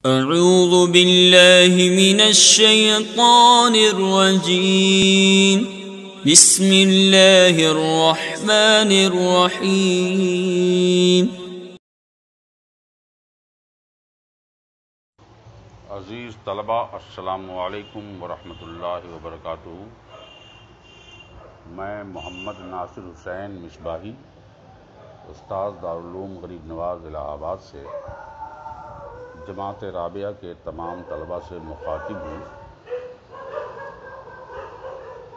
اعوذ باللہ من الشیطان الرجیم بسم اللہ الرحمن الرحیم۔ عزیز طلبہ، السلام علیکم ورحمۃ اللہ وبرکاتہ۔ میں محمد ناصر حسین مصباحی، استاد دارالعلوم غریب نواز الہ آباد سے جماعت رابعہ کے تمام طلبہ سے مخاطب ہوں۔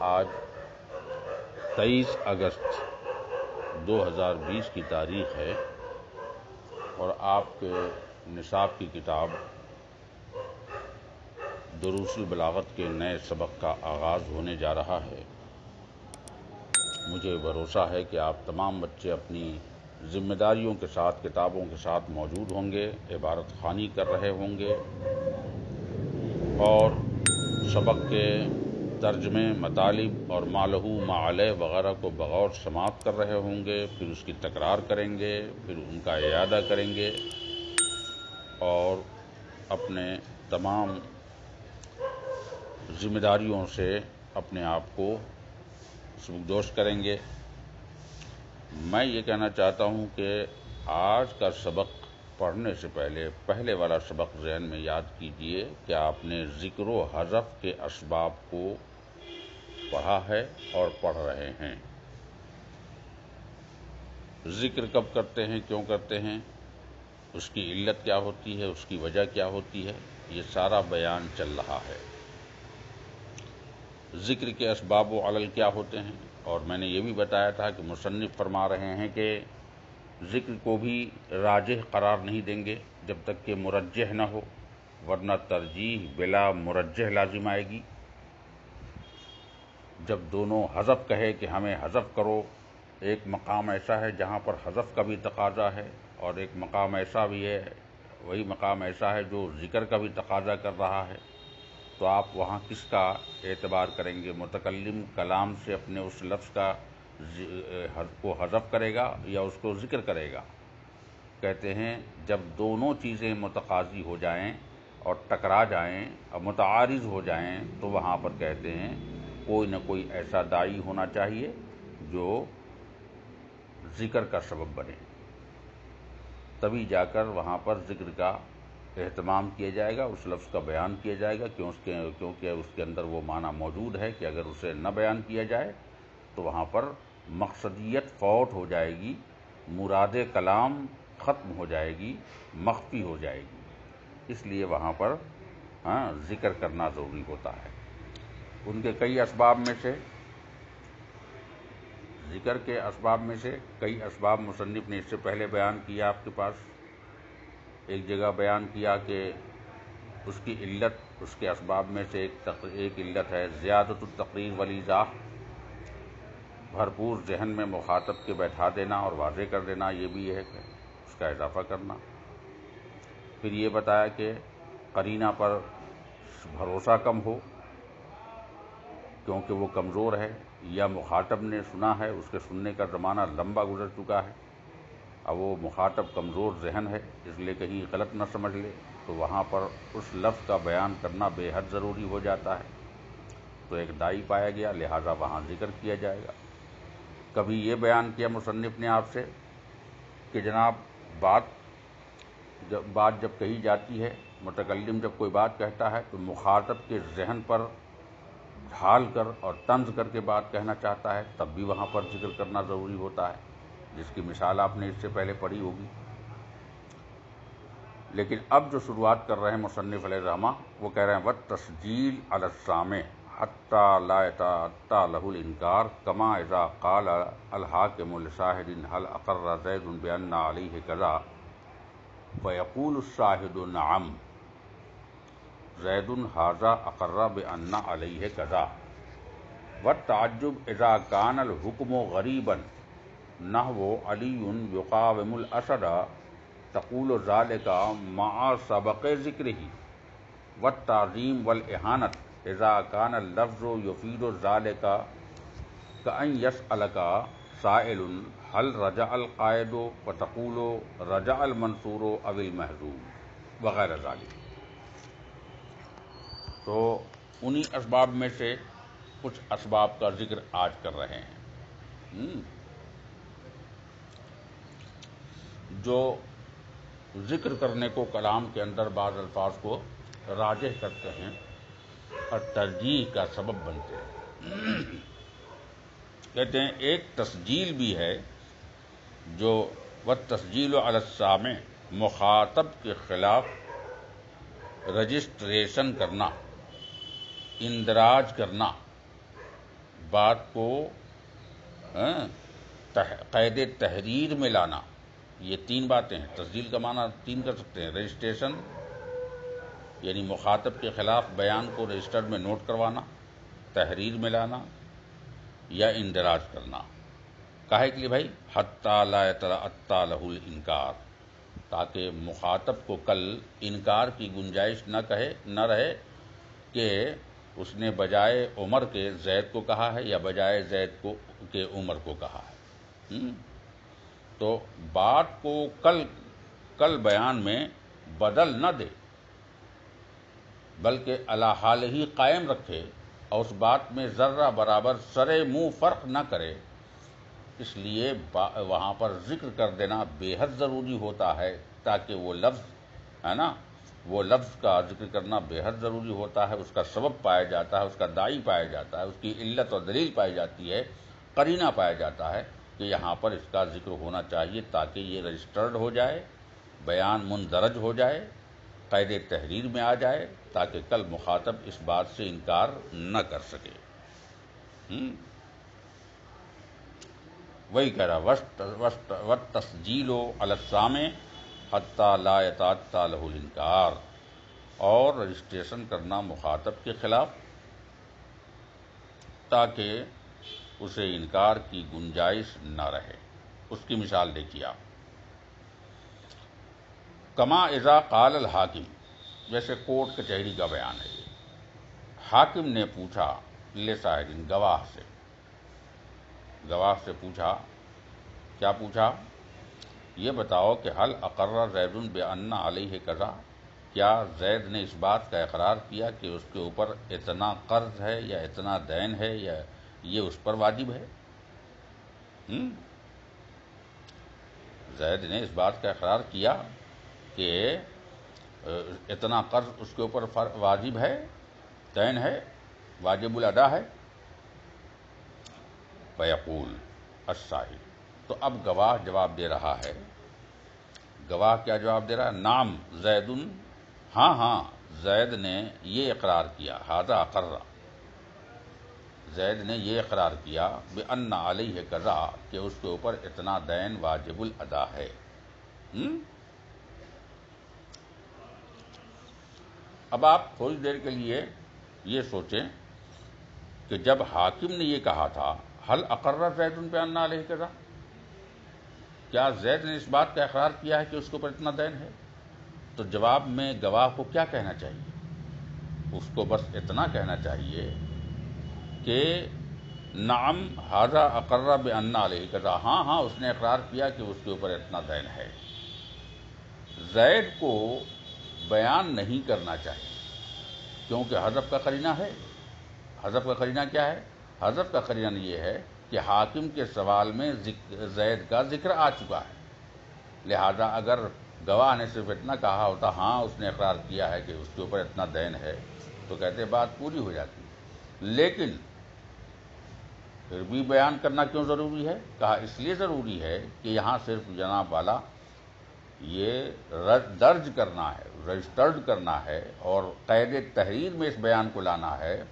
آج 23 اگست 2020 کی تاریخ ہے اور آپ کے نصاب کی کتاب دروس البلاغت کے نئے سبق کا آغاز ہونے جا رہا ہے۔ مجھے بھروسہ ہے کہ آپ تمام بچے اپنی ذمہ داریوں کے ساتھ کتابوں کے ساتھ موجود ہوں گے، عبارت خوانی کر رہے ہوں گے اور سبق کے ترجمے، مطالب اور ما لہو ما علیہ وغیرہ کو بغور سماعت کر رہے ہوں گے، پھر اس کی تکرار کریں گے، پھر ان کا اعادہ کریں گے اور اپنے تمام ذمہ داریوں سے اپنے آپ کو سبکدوش کریں گے۔ میں یہ کہنا چاہتا ہوں کہ آج کا سبق پڑھنے سے پہلے والا سبق ذہن میں یاد کیجئے کہ آپ نے ذکر و حذف کے اسباب کو پڑھا ہے اور پڑھ رہے ہیں۔ ذکر کب کرتے ہیں، کیوں کرتے ہیں، اس کی علت کیا ہوتی ہے، اس کی وجہ کیا ہوتی ہے، یہ سارا بیان چل رہا ہے۔ ذکر کے اسباب و علل کیا ہوتے ہیں، اور میں نے یہ بھی بتایا تھا کہ مصنف فرما رہے ہیں کہ ذکر کو بھی راجح قرار نہیں دیں گے جب تک کہ مرجح نہ ہو، ورنہ ترجیح بلا مرجح لازم آئے گی۔ جب دونوں حذف کہے کہ ہمیں حذف کرو، ایک مقام ایسا ہے جہاں پر حذف کا بھی تقاضا ہے اور ایک مقام ایسا بھی ہے، وہی مقام ایسا ہے جو ذکر کا بھی تقاضا کر رہا ہے، تو آپ وہاں کس کا اعتبار کریں گے؟ متکلم کلام سے اپنے اس لفظ کو حذف کرے گا یا اس کو ذکر کرے گا؟ کہتے ہیں جب دونوں چیزیں متقاضی ہو جائیں اور ٹکرا جائیں اور متعارض ہو جائیں تو وہاں پر کہتے ہیں کوئی نہ کوئی ایسا داعی ہونا چاہیے جو ذکر کا سبب بنے، تبھی جا کر وہاں پر ذکر کا اہتمام کیا جائے گا، اس لفظ کا بیان کیا جائے گا، کیونکہ اس کے اندر وہ معنی موجود ہے کہ اگر اسے نہ بیان کیا جائے تو وہاں پر مقصدیت فوت ہو جائے گی، مراد کلام ختم ہو جائے گی، مخفی ہو جائے گی۔ اس لیے وہاں پر ذکر کرنا ضروری ہوتا ہے۔ ان کے کئی اسباب میں سے، ذکر کے اسباب میں سے کئی اسباب مصنف نے اس سے پہلے بیان کیا آپ کے پاس۔ ایک جگہ بیان کیا کہ اس کی علت، اس کے اسباب میں سے ایک علت ہے زیادت التقریر والايضاح، بھرپور ذہن میں مخاطب کے بیٹھا دینا اور واضح کر دینا، یہ بھی ہے کہ اس کا اضافہ کرنا۔ پھر یہ بتایا کہ قرینہ پر بھروسہ کم ہو کیونکہ وہ کمزور ہے، یا مخاطب نے سنا ہے، اس کے سننے کا زمانہ لمبا گزر چکا ہے، اب وہ مخاطب کمزور ذہن ہے اس لیے کہیں غلط نہ سمجھ لے، تو وہاں پر اس لفظ کا بیان کرنا بے حد ضروری ہو جاتا ہے، تو ایک داعی پایا گیا، لہٰذا وہاں ذکر کیا جائے گا۔ کبھی یہ بیان کیا مصنف نے آپ سے کہ جناب بات جب کہی جاتی ہے، متکلم جب کوئی بات کہتا ہے تو مخاطب کے ذہن پر ڈھال کر اور طنز کر کے بات کہنا چاہتا ہے، تب بھی وہاں پر ذکر کرنا ضروری ہوتا ہے، جس کی مثال آپ نے اس سے پہلے پڑھی ہوگی۔ لیکن اب جو شروعات کر رہے ہیں مصنف علیہ الرحمہ، وہ کہہ رہے ہیں وَالتَّسْجِيلُ عَلَى السَّامِعِ حَتَّى لَا يَتَأَتَّى لَهُ الْإِنكَارُ كَمَا إِذَا قَالَ الْحَاكِمُ لِشَاهِدٍ هَلْ أَقَرَّ زَيْدٌ بِأَنَّ عَلَيْهِ كَذَا فَيَقُولُ الشَّاهِدُ نَعَمْ زَيْدٌ هَذَا أَقَرَّ بِأَنَّ عَلَيْهِ كَذَا۔ وَالتَّعَجُّبُ إِذَا كَانَ الْحُكْمُ غَرِيبًا نَحْوُ عَلِيٌّ يُقَاوِمُ الْأَسَدَ تقول ذلك مع سبق ذکرہ۔ والتعظیم والإہانة اذا كان اللفظ يفيد ذلك كأن يسألك سائل هل رجع القائد فتقول رجع المنصور او المحذوف وغیرہ ذلك۔ تو انہی اسباب میں سے کچھ اسباب کا ذکر آج کر رہے ہیں جو ذکر کرنے کو کلام کے اندر بعض الفاظ کو راجح کرتے ہیں اور ترجیح کا سبب بنتے ہیں۔ کہتے ہیں ایک تسجیل بھی ہے جو والتسجیل علی السامع مخاطب کے خلاف رجسٹریشن کرنا، اندراج کرنا، بات کو قید تحریر میں لانا، یہ تین باتیں ہیں۔ تسجیل کا معنی تین کر سکتے ہیں، رجسٹریشن یعنی مخاطب کے خلاف بیان کو رجسٹرڈ میں نوٹ کروانا، تحریر میں لانا یا اندراج کرنا۔ کاہے کے لیے بھائی؟ حتی لا یتأتی لہ الانکار، تاکہ مخاطب کو کل انکار کی گنجائش نہ رہے کہ اس نے بجائے عمر کے زید کو کہا ہے یا بجائے زید کے عمر کو کہا ہے۔ تو بات کو کل بیان میں بدل نہ دے بلکہ علی حال ہی قائم رکھے اور اس بات میں ذرہ برابر سرے منہ فرق نہ کرے، اس لیے وہاں پر ذکر کر دینا بے حد ضروری ہوتا ہے، تاکہ وہ لفظ ہے نا، وہ لفظ کا ذکر کرنا بے حد ضروری ہوتا ہے، اس کا سبب پایا جاتا ہے، اس کا داعی پایا جاتا ہے، اس کی علت اور دلیل پائی جاتی ہے، قرینہ پایا جاتا ہے کہ یہاں پر اس کا ذکر ہونا چاہیے تاکہ یہ رجسٹرڈ ہو جائے، بیان مندرج ہو جائے، قید تحریر میں آ جائے، تاکہ کل مخاطب اس بات سے انکار نہ کر سکے۔ وہی کہہ رہا والتسجیل علی السامع حتی لا یتأتی لہ الانکار، اور رجسٹریشن کرنا مخاطب کے خلاف تاکہ اسے انکار کی گنجائش نہ رہے۔ اس کی مثال دیکھیے آپ، کما اذا قال الحاکم، جیسے کورٹ کچہری کا بیان ہے، حاکم نے پوچھا لشاہد، گواہ سے پوچھا، کیا پوچھا؟ یہ بتاؤ کہ حل اقر زید بان علیہ کذا، کیا زید نے اس بات کا اقرار کیا کہ اس کے اوپر اتنا قرض ہے یا اتنا دین ہے یا یہ اس پر واجب ہے؟ زید نے اس بات کا اقرار کیا کہ اتنا قرض اس کے اوپر واجب ہے، دین ہے، واجب الادا ہے؟ فیقول الشاہد، تو اب گواہ جواب دے رہا ہے۔ گواہ کیا جواب دے رہا ہے؟ نعم زید، ہاں زید نے یہ اقرار کیا، ھذا اقر، زید نے یہ اقرار کیا بان علیہ قضا، کہ اس کے اوپر اتنا دین واجب الادا ہے۔ اب آپ تھوڑی دیر کے لیے یہ سوچیں کہ جب حاکم نے یہ کہا تھا حل اقر زید بان علیہ قضا، کیا زید نے اس بات کا اقرار کیا ہے کہ اس کے اوپر اتنا دین ہے؟ تو جواب میں گواہ کو کیا کہنا چاہیے؟ اس کو بس اتنا کہنا چاہیے کہ نعم ھذا اقر بان علیہ قضا، ہاں اس نے اقرار کیا کہ اس کے اوپر اتنا دین ہے۔ زید کو بیان نہیں کرنا چاہیے کیونکہ حذف کا قرینہ ہے۔ حذف کا قرینہ کیا ہے؟ حذف کا قرینہ یہ ہے کہ حاکم کے سوال میں زید کا ذکر آ چکا ہے، لہذا اگر گواہ نے صرف اتنا کہا ہوتا ہاں اس نے اقرار کیا ہے کہ اس کے اوپر اتنا دین ہے، تو کہتے بات پوری ہو جاتی، لیکن پھر بھی بیان کرنا کیوں ضروری ہے؟ کہا اس لیے ضروری ہے کہ یہاں صرف جناب والا یہ درج کرنا ہے، رجسٹرڈ کرنا ہے اور قید تحریر میں اس بیان کو لانا ہے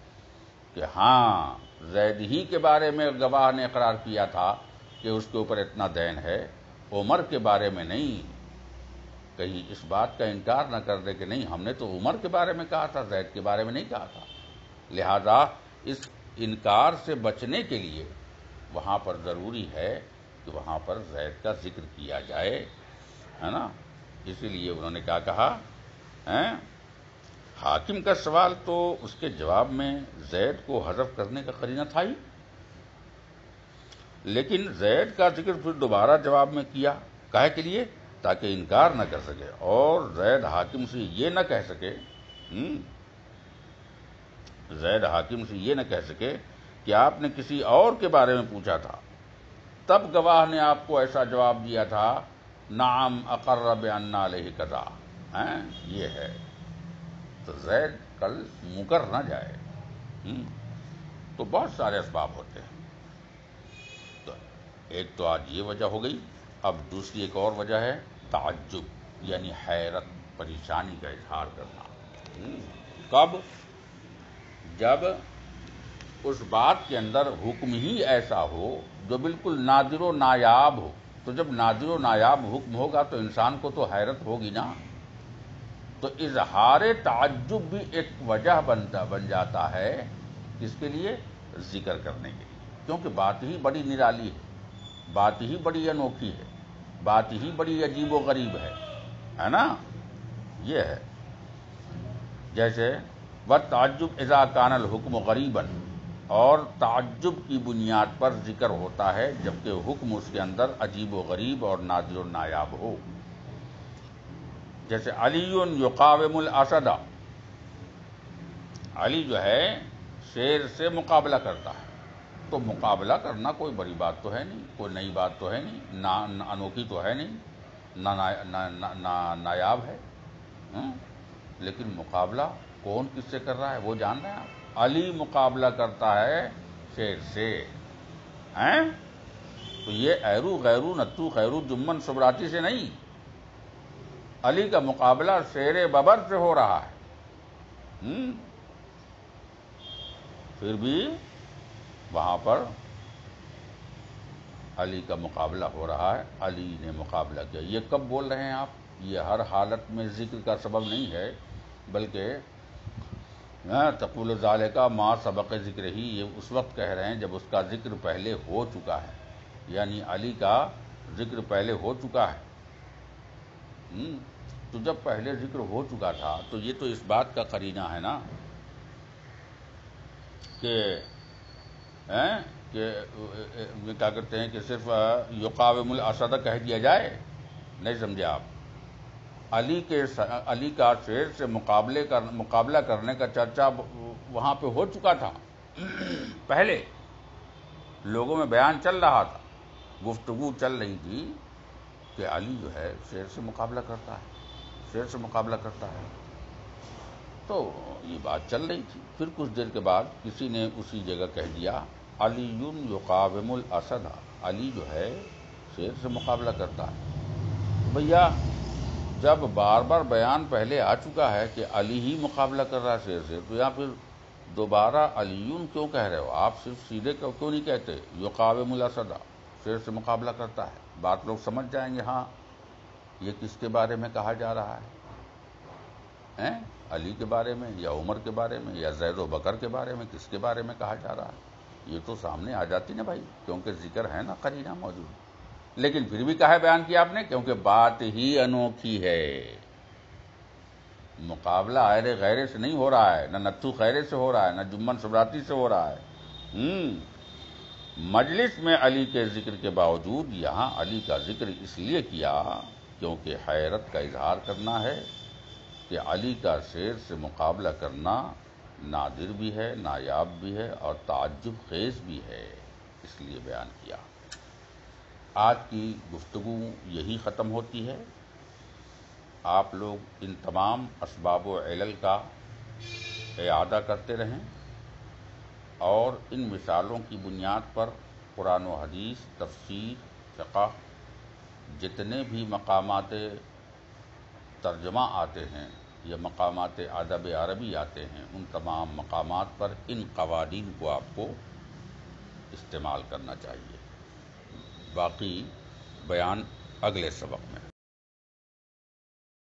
کہ ہاں زید ہی کے بارے میں گواہ نے اقرار کیا تھا کہ اس کے اوپر اتنا دین ہے، عمر کے بارے میں نہیں۔ کہیں اس بات کا انکار نہ کر دے کہ نہیں ہم نے تو عمر کے بارے میں کہا تھا، زید کے بارے میں نہیں کہا تھا۔ لہذا اس انکار سے بچنے کے لیے وہاں پر ضروری ہے کہ وہاں پر زید کا ذکر کیا جائے، ہے نا؟ اسی لیے انہوں نے کیا کہا؟ حاکم کا سوال تو اس کے جواب میں زید کو حذف کرنے کا قرینہ تھا ہی، لیکن زید کا ذکر پھر دوبارہ جواب میں کیا، کاہے کے لیے؟ تاکہ انکار نہ کر سکے اور زید حاکم سے یہ نہ کہہ سکے زید حاکم سے یہ نہ کہہ سکے کہ آپ نے کسی اور کے بارے میں پوچھا تھا، تب گواہ نے آپ کو ایسا جواب دیا تھا، نعم اقر بان علیہ قضا. یہ ہے تو زید کل مکر نہ جائے. تو بہت سارے اسباب ہوتے ہیں. تو ایک تو آج یہ وجہ ہو گئی. اب دوسری ایک اور وجہ ہے تعجب، یعنی حیرت، پریشانی کا اظہار کرنا. کب؟ جب اس بات کے اندر حکم ہی ایسا ہو جو بالکل نادر و نایاب ہو. تو جب نادر و نایاب حکم ہوگا تو انسان کو تو حیرت ہوگی نا. تو اظہار تعجب بھی ایک وجہ بن جاتا ہے کس کے لیے؟ ذکر کرنے کے لیے. کیونکہ بات ہی بڑی نرالی ہے، بات ہی بڑی انوکھی ہے، بات ہی بڑی عجیب و غریب ہے نا. یہ ہے جیسے وَالتَّعَجُّبْ اِذَا كَانَ الْحُكْمُ غَرِيبًا، اور تعجب کی بنیاد پر ذکر ہوتا ہے جبکہ حکم اس کے اندر عجیب و غریب اور نادر و نایاب ہو. جیسے علی یقاوم الاسد، علی جو ہے شیر سے مقابلہ کرتا ہے. تو مقابلہ کرنا کوئی بڑی بات تو ہے نہیں، کوئی نئی بات تو ہے نہیں، نہ انوکھی تو ہے نہیں، نہ نایاب ہے. لیکن مقابلہ کون کس سے کر رہا ہے وہ جان رہے ہیں آپ؟ علی مقابلہ کرتا ہے شیر سے. تو یہ ایرو غیرو نتو خیرو جمن سبراتی سے نہیں، علی کا مقابلہ شیر ببر سے ہو رہا ہے. پھر بھی وہاں پر علی کا مقابلہ ہو رہا ہے، علی نے مقابلہ کیا. یہ کب بول رہے ہیں آپ؟ یہ ہر حالت میں ذکر کا سبب نہیں ہے، بلکہ تقول ذالک ما سبق ذکر ہی، یہ اس وقت کہہ رہے ہیں جب اس کا ذکر پہلے ہو چکا ہے. یعنی علی کا ذکر پہلے ہو چکا ہے. تو جب پہلے ذکر ہو چکا تھا تو یہ تو اس بات کا قرینہ ہے نا کہ کیا کرتے ہیں کہ صرف یقاوم الاسد کہہ دیا جائے. نہیں سمجھے آپ؟ علی کا شیر سے مقابلہ کرنے کا چرچا وہاں پہ ہو چکا تھا. پہلے لوگوں میں بیان چل رہا تھا، گفتگو چل رہی تھی کہ علی جو ہے شیر سے مقابلہ کرتا ہے، شیر سے مقابلہ کرتا ہے. تو یہ بات چل رہی تھی. پھر کچھ دیر کے بعد کسی نے اسی جگہ کہہ دیا علی یقاوم الاسد، علی جو ہے شیر سے مقابلہ کرتا ہے. بھیا جب بار بار بیان پہلے آ چکا ہے کہ علی ہی مقابلہ کر رہا ہے شیر سے، تو یہاں پھر دوبارہ علیون کیوں کہہ رہے ہو؟ آپ صرف سیدھے کیوں نہیں کہتے یقاوم الاسد، شیر سے مقابلہ کرتا ہے؟ بات لوگ سمجھ جائیں گے ہاں یہ کس کے بارے میں کہا جا رہا ہے. علی کے بارے میں یا عمر کے بارے میں یا زید و بکر کے بارے میں، کس کے بارے میں کہا جا رہا ہے؟ یہ تو سامنے آ جاتی نا بھائی، کیونکہ ذکر ہے نا، قرینہ موجود. لیکن پھر بھی کہا بیان کیا آپ نے کیونکہ بات ہی انوکھی ہے. مقابلہ آئرے غیرے سے نہیں ہو رہا ہے، نہ نتھو خیرے سے ہو رہا ہے، نہ جمن سبراتی سے ہو رہا ہے. مجلس میں علی کے ذکر کے باوجود یہاں علی کا ذکر اس لیے کیا کیونکہ حیرت کا اظہار کرنا ہے کہ علی کا شیر سے مقابلہ کرنا نادر بھی ہے، نایاب بھی ہے اور تعجب خیز بھی ہے، اس لیے بیان کیا. آج کی گفتگو یہی ختم ہوتی ہے. آپ لوگ ان تمام اسباب و علل کا اعادہ کرتے رہیں اور ان مثالوں کی بنیاد پر قرآن و حدیث، تفسیر، فقہ، جتنے بھی مقامات ترجمہ آتے ہیں یا مقامات ادب عربی آتے ہیں، ان تمام مقامات پر ان قوانین کو آپ کو استعمال کرنا چاہیے. باقی بیان اگلے سبق میں.